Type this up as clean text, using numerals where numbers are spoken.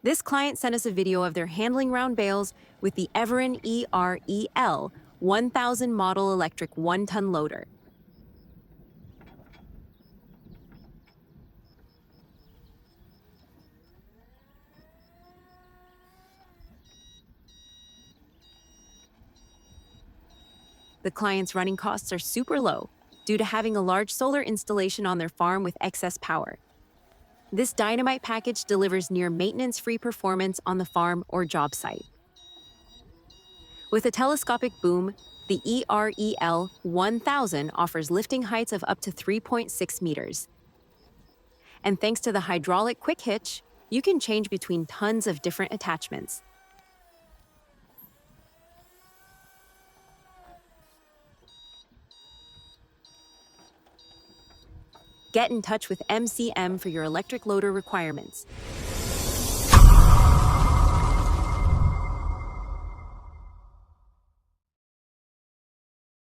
This client sent us a video of their handling round bales with the Everun EREL1000 model electric 1-ton loader. The client's running costs are super low due to having a large solar installation on their farm with excess power. This dynamite package delivers near maintenance-free performance on the farm or job site. With a telescopic boom, the EREL1000 offers lifting heights of up to 3.6 meters. And thanks to the hydraulic quick hitch, you can change between tons of different attachments. Get in touch with MCM for your electric loader requirements.